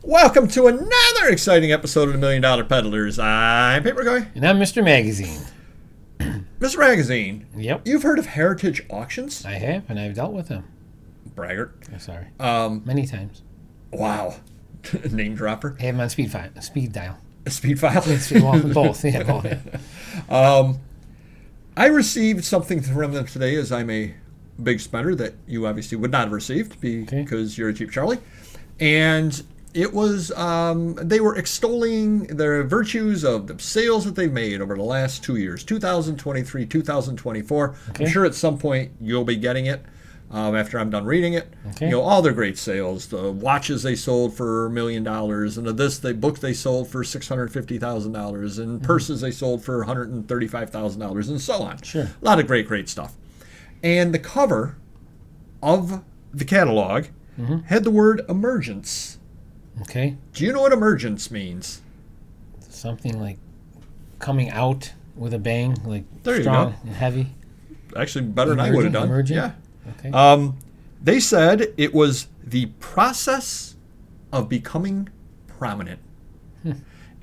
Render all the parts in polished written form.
Welcome to another exciting episode of the $1 Million Peddlers. I'm Paper Guy. And I'm Mr. Magazine. Mr. Magazine. Yep. You've heard of heritage auctions? I have, and I've dealt with them. Braggart. Oh, sorry. Many times. Wow. Name dropper. I have them on speed dial. A speed file? Well, both. Yeah, both. Yeah. I received something from them today, as I'm a big spender that you obviously would not have received because you're a cheap Charlie. And it was, they were extolling the virtues of the sales that they've made over the last 2 years, 2023, 2024. Okay. I'm sure at some point you'll be getting it after I'm done reading it. Okay. You know, all their great sales, the watches they sold for $1 million, and the books they sold for $650,000, and purses they sold for $135,000, and so on. Sure. A lot of great stuff. And the cover of the catalog had the word emergence. Okay. Do you know what emergence means? Something like coming out with a bang, like There strong you go. and heavy. Actually, better than I would have done. Emerging? Yeah. Okay. They said it was the process of becoming prominent.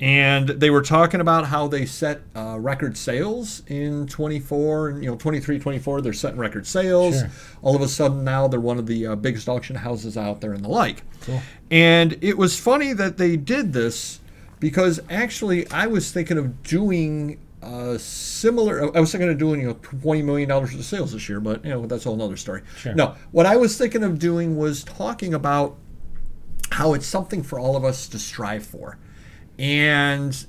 And they were talking about how they set record sales in 24, and 23, 24, they're setting record sales. Sure. All of a sudden now they're one of the biggest auction houses out there and the like. Cool. And it was funny that they did this because actually I was thinking of doing similar. I was thinking of doing $20 million worth of sales this year, but that's a whole other story. Sure. No, what I was thinking of doing was talking about how it's something for all of us to strive for. And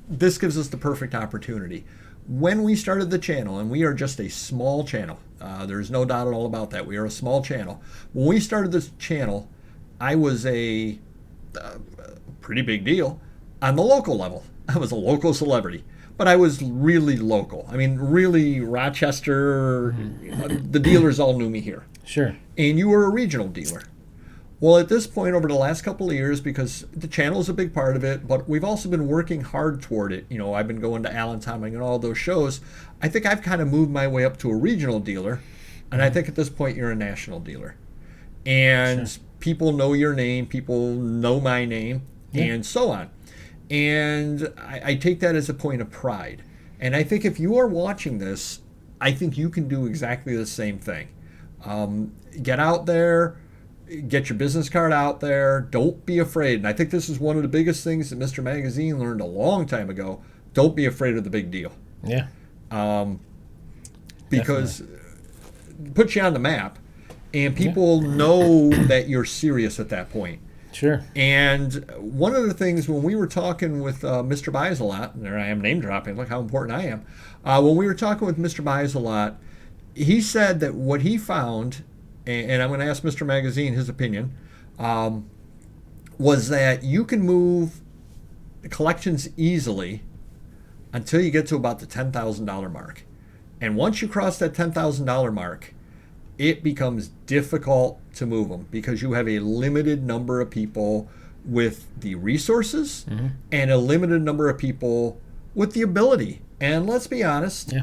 this gives us the perfect opportunity. When we started the channel, and we are just a small channel, there's no doubt at all about that. We are a small channel. When we started this channel, I was a pretty big deal on the local level. I was a local celebrity, but I was really local. I mean, really Rochester, the dealers all knew me here. Sure. And you were a regional dealer. Well, at this point, over the last couple of years, because the channel is a big part of it, but we've also been working hard toward it. I've been going to Allentown and all those shows. I think I've kind of moved my way up to a regional dealer, and I think at this point you're a national dealer. And Sure. people know your name, people know my name, and so on. And I take that as a point of pride. And I think if you are watching this, I think you can do exactly the same thing. Get out there. Get your business card out there. Don't be afraid. And I think this is one of the biggest things that Mr. Magazine learned a long time ago. Don't be afraid of the big deal. Yeah. Because it puts you on the map, and people know that you're serious at that point. Sure. And one of the things when we were talking with Mr. Buys a lot, and there I am name dropping, look how important I am. When we were talking with Mr. Buys a lot, he said that what he found, and I'm going to ask Mr. Magazine his opinion, was that you can move collections easily until you get to about the $10,000 mark. And once you cross that $10,000 mark, it becomes difficult to move them because you have a limited number of people with the resources and a limited number of people with the ability. And let's be honest,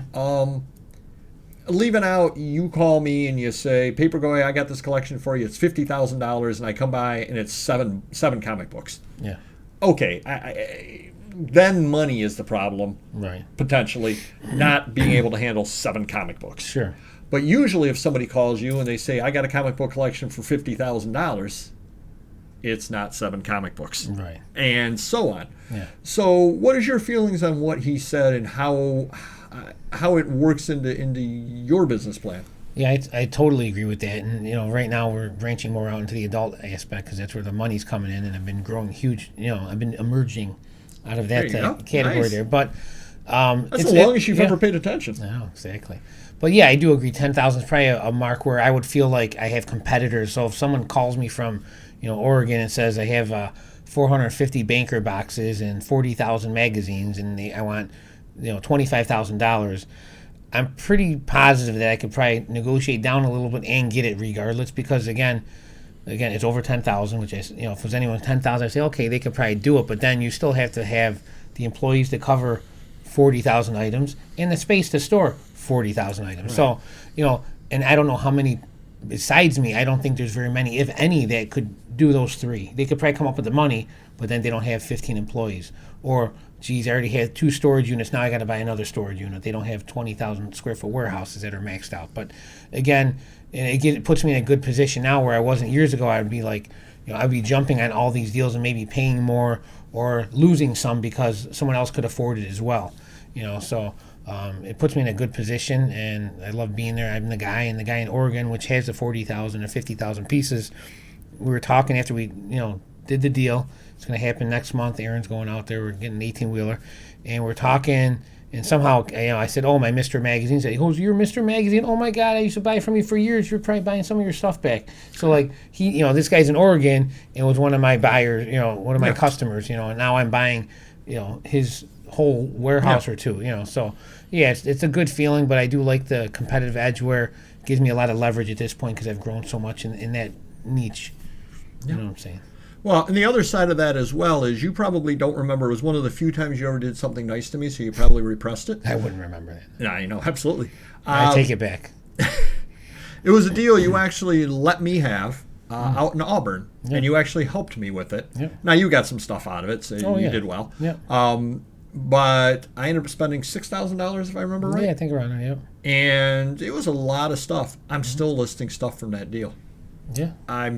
leaving out, you call me and you say, Paper Guy, I got this collection for you. It's $50,000, and I come by and it's seven comic books. Yeah. Okay, then money is the problem, Right. potentially, not being able to handle 7 comic books. Sure. But usually if somebody calls you and they say, I got a comic book collection for $50,000, it's not 7 comic books. Right. And so on. Yeah. So what is your feelings on what he said and how it works into your business plan? Yeah, I totally agree with that. And, right now we're branching more out into the adult aspect because that's where the money's coming in, and I've been growing huge. I've been emerging out of that category Nice. there. But That's the longest you've ever paid attention. No, exactly. But yeah, I do agree. 10,000 is probably a mark where I would feel like I have competitors. So if someone calls me from, Oregon and says I have 450 banker boxes and 40,000 magazines, and I want, $25,000, I'm pretty positive that I could probably negotiate down a little bit and get it regardless. Because again, it's over 10,000, which is, if it was anyone 10,000, I'd say okay, they could probably do it. But then you still have to have the employees to cover 40,000 items and the space to store 40,000 items. Right. So, and I don't know how many besides me, I don't think there's very many, if any, that could do those three. They could probably come up with the money, but then they don't have 15 employees. Or, geez, I already had 2 storage units, now I got to buy another storage unit. They don't have 20,000 square foot warehouses that are maxed out. But again, it puts me in a good position now where I wasn't years ago. I'd be like, I'd be jumping on all these deals and maybe paying more or losing some because someone else could afford it as well. So it puts me in a good position, and I love being there. I'm the guy in Oregon, which has the 40,000 or 50,000 pieces. We were talking after we, did the deal. It's going to happen next month. Aaron's going out there. We're getting an 18-wheeler, and we're talking. And somehow, I said, "Oh, my Mr. Magazine." He goes, "You're Mr. Magazine? Oh my God, I used to buy from you for years. You're probably buying some of your stuff back." So like he, this guy's in Oregon and was one of my buyers, one of my customers, and now I'm buying, his whole warehouse or two, So yeah, it's a good feeling, but I do like the competitive edge where it gives me a lot of leverage at this point because I've grown so much in that niche. You know what I'm saying? Well, and the other side of that as well is you probably don't remember. It was one of the few times you ever did something nice to me, so you probably repressed it. I wouldn't remember that. Yeah, I know, absolutely. I take it back. It was a deal you actually let me have out in Auburn, and you actually helped me with it. Now, you got some stuff out of it, so you did well. But I ended up spending $6,000, if I remember right. Yeah, I think around there, And it was a lot of stuff. I'm still listing stuff from that deal. Yeah. I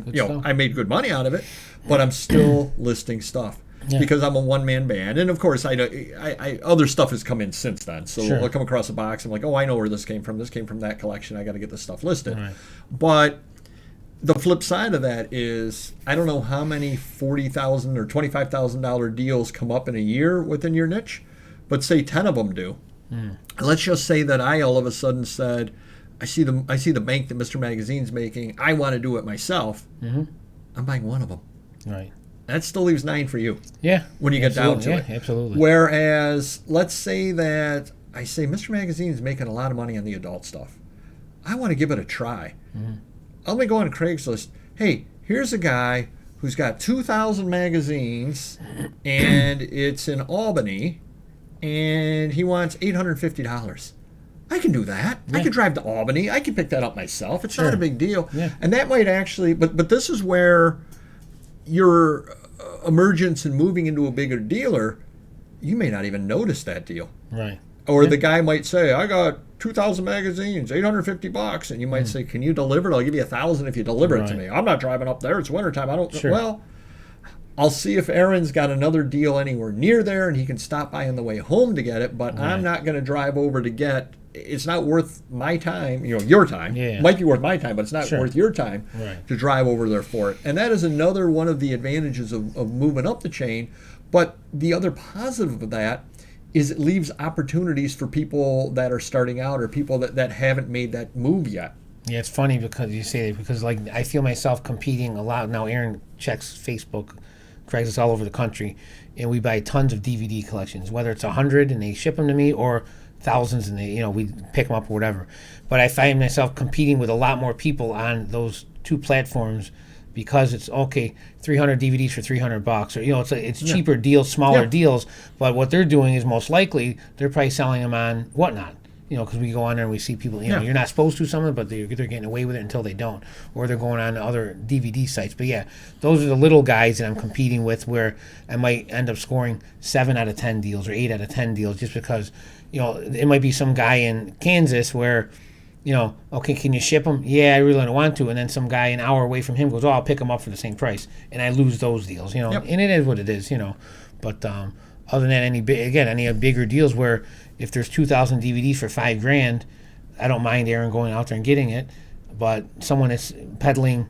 made good money out of it, but I'm still listing stuff because I'm a one-man band. And of course, I other stuff has come in since then. So I'll come across a box. I'm like, oh, I know where this came from. This came from that collection. I got to get this stuff listed. Right. But the flip side of that is I don't know how many $40,000 or $25,000 deals come up in a year within your niche, but say 10 of them do. Let's just say that I all of a sudden said, I see the bank that Mr. Magazine's making. I want to do it myself. I'm buying one of them. Right. That still leaves 9 for you. Yeah. When you get down to it. Yeah, absolutely. Whereas, let's say that I say Mr. Magazine's making a lot of money on the adult stuff. I want to give it a try. Let me go on Craigslist. Hey, here's a guy who's got 2,000 magazines, and it's in Albany, and he wants $850. I can do that. I can drive to Albany. I can pick that up myself. It's not a big deal. And that might actually, but this is where your emergence and moving into a bigger dealer, you may not even notice that deal. Right. Or the guy might say, I got 2,000 magazines, $850. And you might say, can you deliver it? I'll give you $1,000 if you deliver it to me. I'm not driving up there. It's wintertime. I don't. Well, I'll see if Aaron's got another deal anywhere near there and he can stop by on the way home to get it. But I'm not going to drive over to get. It's not worth my time, your time. It might be worth my time, but it's not worth your time to drive over there for it. And that is another one of the advantages of moving up the chain. But the other positive of that is it leaves opportunities for people that are starting out or people that haven't made that move yet. Yeah, it's funny because you say that because like I feel myself competing a lot. Now Aaron checks Facebook, Craigslist all over the country, and we buy tons of DVD collections, whether it's 100 and they ship them to me or thousands and they, we pick them up or whatever. But I find myself competing with a lot more people on those two platforms because it's 300 DVDs for $300 or it's cheaper deals, smaller deals. But what they're doing is most likely they're probably selling them on Whatnot. Because we go on there and we see people, you're not supposed to something, but they're getting away with it until they don't. Or they're going on to other DVD sites. But yeah, those are the little guys that I'm competing with where I might end up scoring 7 out of 10 deals or 8 out of 10 deals just because, it might be some guy in Kansas where, can you ship them? Yeah, I really don't want to. And then some guy an hour away from him goes, I'll pick them up for the same price. And I lose those deals, and it is what it is, But other than any bigger deals where if there's 2,000 DVDs for $5,000, I don't mind Aaron going out there and getting it. But someone is peddling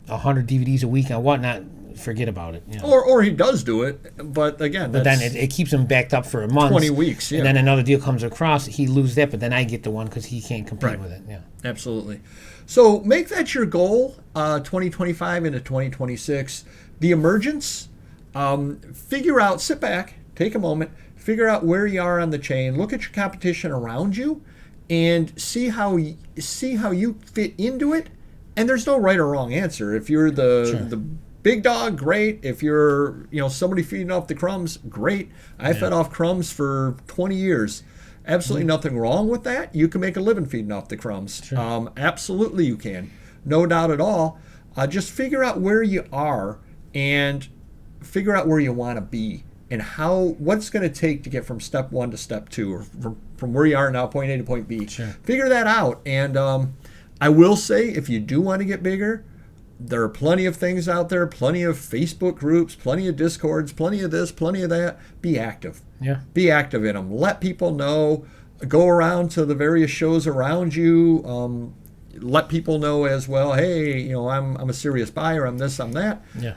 100 DVDs a week and Whatnot, forget about it. Or he does do it, but again, then it keeps him backed up for a month, 20 weeks, and then another deal comes across, he loses that, but then I get the one because he can't compete with it. Yeah, absolutely. So make that your goal, 2025 into 2026. The emergence. Sit back, take a moment, figure out where you are on the chain, look at your competition around you, and see how you fit into it. And there's no right or wrong answer. If you're the big dog, great. If you're somebody feeding off the crumbs, great. I fed off crumbs for 20 years. Absolutely nothing wrong with that. You can make a living feeding off the crumbs. Absolutely you can. no doubt at all. Just figure out where you are and figure out where you want to be and what's going to take to get from step 1 to step 2, or from where you are now, point A to point B. Sure. Figure that out. And I will say, if you do want to get bigger, there are plenty of things out there, plenty of Facebook groups, plenty of Discords, plenty of this, plenty of that. Be active. Yeah. Be active in them. Let people know. Go around to the various shows around you. Let people know as well, hey, I'm a serious buyer. I'm this, I'm that. Yeah.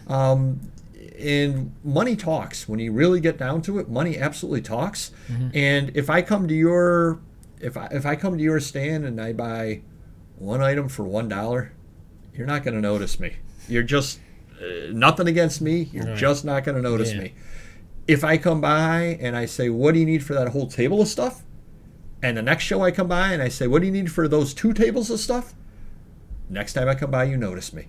And money talks. When you really get down to it, money absolutely talks. Mm-hmm. And if I come to your if I come to your stand and I buy one item for $1, you're not going to notice me. You're just nothing against me. You're Right. just not going to notice Yeah. me. If I come by and I say, what do you need for that whole table of stuff? And the next show I come by and I say, what do you need for those 2 tables of stuff? Next time I come by, you notice me.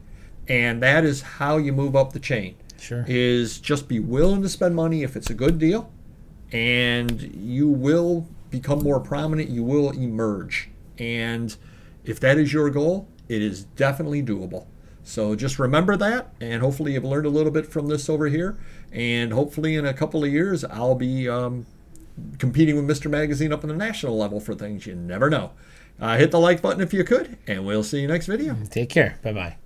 And that is how you move up the chain. Sure. Is just be willing to spend money if it's a good deal, and you will become more prominent. You will emerge. And if that is your goal, it is definitely doable. So just remember that, and hopefully you've learned a little bit from this over here. And hopefully in a couple of years, I'll be competing with Mr. Magazine up on the national level for things. You never know. Hit the like button if you could, and we'll see you next video. Take care. Bye-bye.